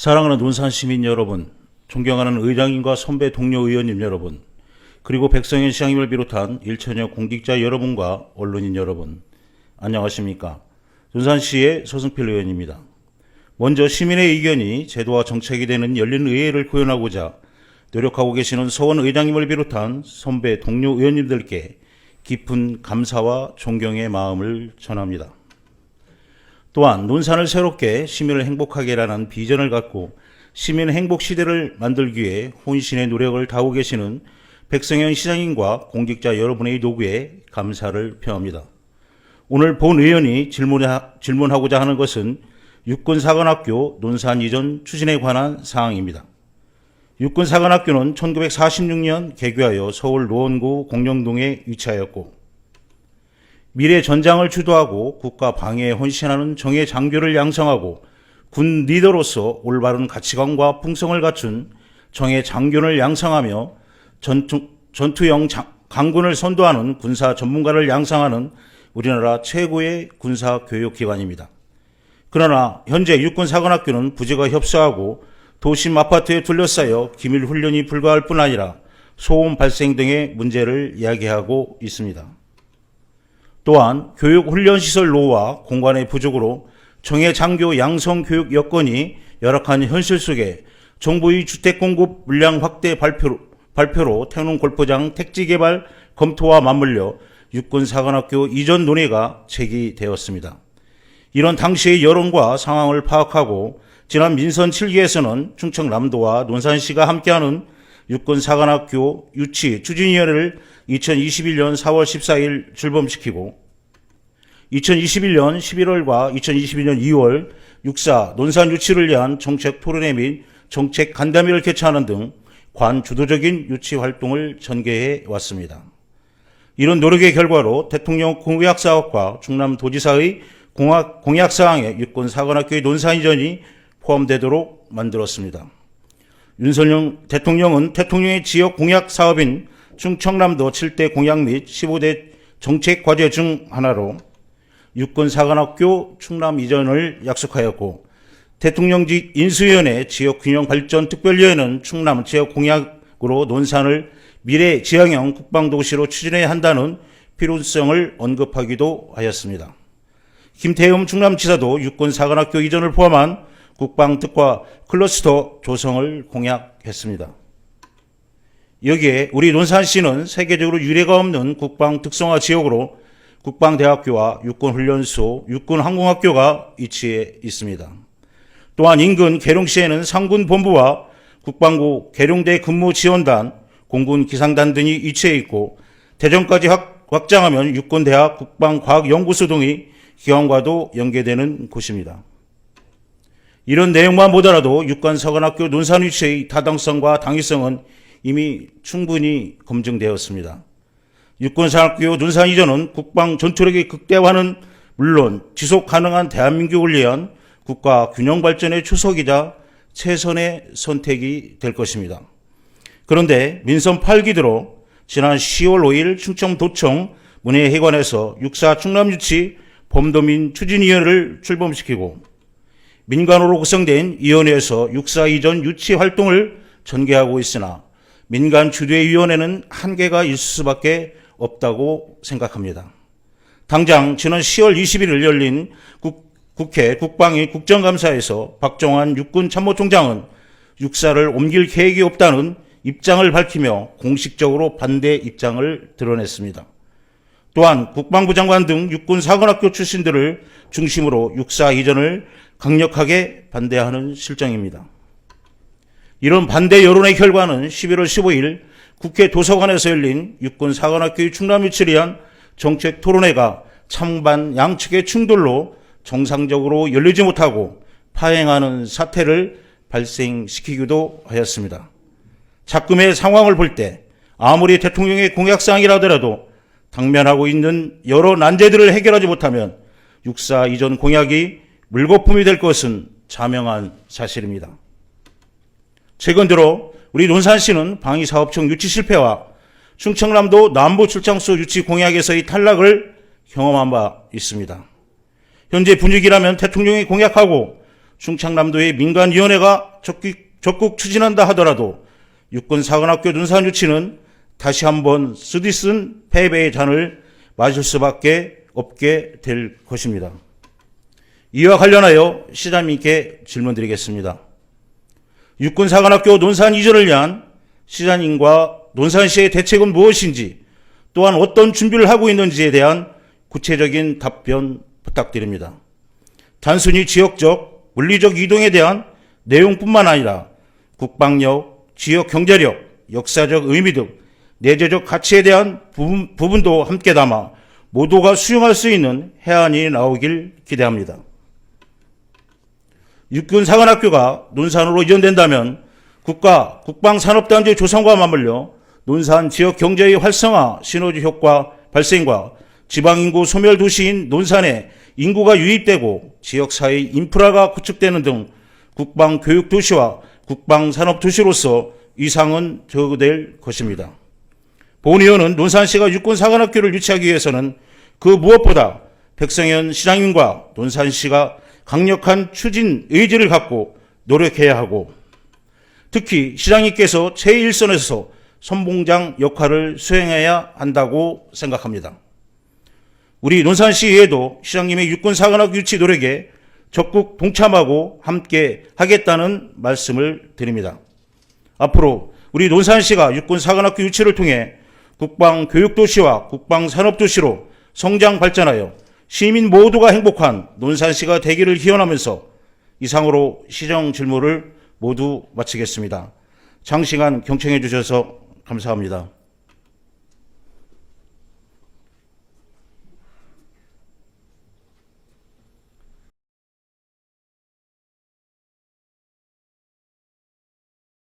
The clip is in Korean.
사랑하는 논산 시민 여러분, 존경하는 의장님과 선배 동료 의원님 여러분, 그리고 백성현 시장님을 비롯한 일천여 공직자 여러분과 언론인 여러분, 안녕하십니까? 논산시의 서승필 의원입니다. 먼저 시민의 의견이 제도와 정책이 되는 열린 의회를 구현하고자 노력하고 계시는 서원 의장님을 비롯한 선배 동료 의원님들께 깊은 감사와 존경의 마음을 전합니다. 또한 논산을 새롭게 시민을 행복하게 하라는 비전을 갖고 시민 행복 시대를 만들기 위해 혼신의 노력을 다하고 계시는 백성현 시장님과 공직자 여러분의 노고에 감사를 표합니다. 오늘 본 의원이 질문하고자 하는 것은 육군사관학교 논산 이전 추진에 관한 사항입니다. 육군사관학교는 1946년 개교하여 서울 노원구 공령동에 위치하였고 미래 전장을 주도하고 국가 방해에 헌신하는 정예 장교를 양성하고 군 리더로서 올바른 가치관과 풍성을 갖춘 정예 장교를 양성하며 전투형 강군을 선도하는 군사 전문가를 양성하는 우리나라 최고의 군사 교육기관입니다. 그러나 현재 육군사관학교는 부지가 협소하고 도심 아파트에 둘러싸여 기밀 훈련이 불가할 뿐 아니라 소음 발생 등의 문제를 야기하고 있습니다. 또한 교육훈련시설 노후와 공간의 부족으로 정예 장교 양성 교육 여건이 열악한 현실 속에 정부의 주택 공급 물량 확대 발표로 태릉 골프장 택지 개발 검토와 맞물려 육군사관학교 이전 논의가 제기되었습니다. 이런 당시의 여론과 상황을 파악하고 지난 민선 7기에서는 충청남도와 논산시가 함께하는 육군사관학교 유치 추진위원회를 2021년 4월 14일 출범시키고 2021년 11월과 2022년 2월 육사 논산 유치를 위한 정책 토론회 및 정책 간담회를 개최하는 등 관주도적인 유치 활동을 전개해 왔습니다. 이런 노력의 결과로 대통령 공약사업과 충남도지사의 공약사항에 육군사관학교의 논산 이전이 포함되도록 만들었습니다. 윤석열 대통령은 대통령의 지역 공약 사업인 충청남도 7대 공약 및 15대 정책 과제 중 하나로 육군사관학교 충남 이전을 약속하였고 대통령직 인수위원회 지역균형발전특별위원회는 충남 지역 공약으로 논산을 미래 지향형 국방도시로 추진해야 한다는 필요성을 언급하기도 하였습니다. 김태흠 충남지사도 육군사관학교 이전을 포함한 국방특화 클러스터 조성을 공약했습니다. 여기에 우리 논산시는 세계적으로 유례가 없는 국방 특성화 지역으로 국방대학교와 육군훈련소, 육군항공학교가 위치해 있습니다. 또한 인근 계룡시에는 상군본부와 국방부 계룡대 근무지원단, 공군기상단 등이 위치해 있고 대전까지 확장하면 육군대학 국방과학연구소 등의 기관과도 연계되는 곳입니다. 이런 내용만 보더라도 육군사관학교 논산 위치의 타당성과 당위성은 이미 충분히 검증되었습니다. 육군사관학교 논산 이전은 국방 전투력의 극대화는 물론 지속 가능한 대한민국을 위한 국가 균형 발전의 초석이자 최선의 선택이 될 것입니다. 그런데 민선 8기 들어 지난 10월 5일 충청도청 문해회관에서 육사 충남유치 범도민 추진위원회를 출범시키고 민간으로 구성된 위원회에서 육사 이전 유치 활동을 전개하고 있으나 민간 주도의 위원회는 한계가 있을 수밖에 없다고 생각합니다. 당장 지난 10월 21일 열린 국회 국방위 국정감사에서 박정환 육군참모총장은 육사를 옮길 계획이 없다는 입장을 밝히며 공식적으로 반대 입장을 드러냈습니다. 또한 국방부 장관 등 육군사관학교 출신들을 중심으로 육사 이전을 강력하게 반대하는 실정입니다. 이런 반대 여론의 결과는 11월 15일 국회 도서관에서 열린 육군사관학교의 충남유치를 위한 정책 토론회가 찬반 양측의 충돌로 정상적으로 열리지 못하고 파행하는 사태를 발생시키기도 하였습니다. 작금의 상황을 볼 때 아무리 대통령의 공약사항이라 하더라도 당면하고 있는 여러 난제들을 해결하지 못하면 육사 이전 공약이 물거품이 될 것은 자명한 사실입니다. 최근 들어 우리 논산시는 방위사업청 유치 실패와 충청남도 남부 출장소 유치 공약에서의 탈락을 경험한 바 있습니다. 현재 분위기라면 대통령이 공약하고 충청남도의 민간위원회가 적극 추진한다 하더라도 육군사관학교 논산 유치는 다시 한번 쓰디쓴 패배의 잔을 마실 수밖에 없게 될 것입니다. 이와 관련하여 시장님께 질문드리겠습니다. 육군사관학교 논산 이전을 위한 시장님과 논산시의 대책은 무엇인지, 또한 어떤 준비를 하고 있는지에 대한 구체적인 답변 부탁드립니다. 단순히 지역적, 물리적 이동에 대한 내용뿐만 아니라 국방력, 지역 경제력, 역사적 의미 등 내재적 가치에 대한 부분도 함께 담아 모두가 수용할 수 있는 해안이 나오길 기대합니다. 육군사관학교가 논산으로 이전된다면 국방산업단지 조성과 맞물려 논산 지역 경제의 활성화 시너지 효과 발생과 지방인구 소멸 도시인 논산에 인구가 유입되고 지역사회 인프라가 구축되는 등 국방교육도시와 국방산업도시로서 이상은 저될 것입니다. 본 의원은 논산시가 육군사관학교를 유치하기 위해서는 그 무엇보다 백성현 시장님과 논산시가 강력한 추진 의지를 갖고 노력해야 하고, 특히 시장님께서 제1선에서 선봉장 역할을 수행해야 한다고 생각합니다. 우리 논산시의회도 시장님의 육군사관학교 유치 노력에 적극 동참하고 함께 하겠다는 말씀을 드립니다. 앞으로 우리 논산시가 육군사관학교 유치를 통해 국방교육도시와 국방산업도시로 성장 발전하여 시민 모두가 행복한 논산시가 되기를 기원하면서 이상으로 시정 질문을 모두 마치겠습니다. 장시간 경청해 주셔서 감사합니다.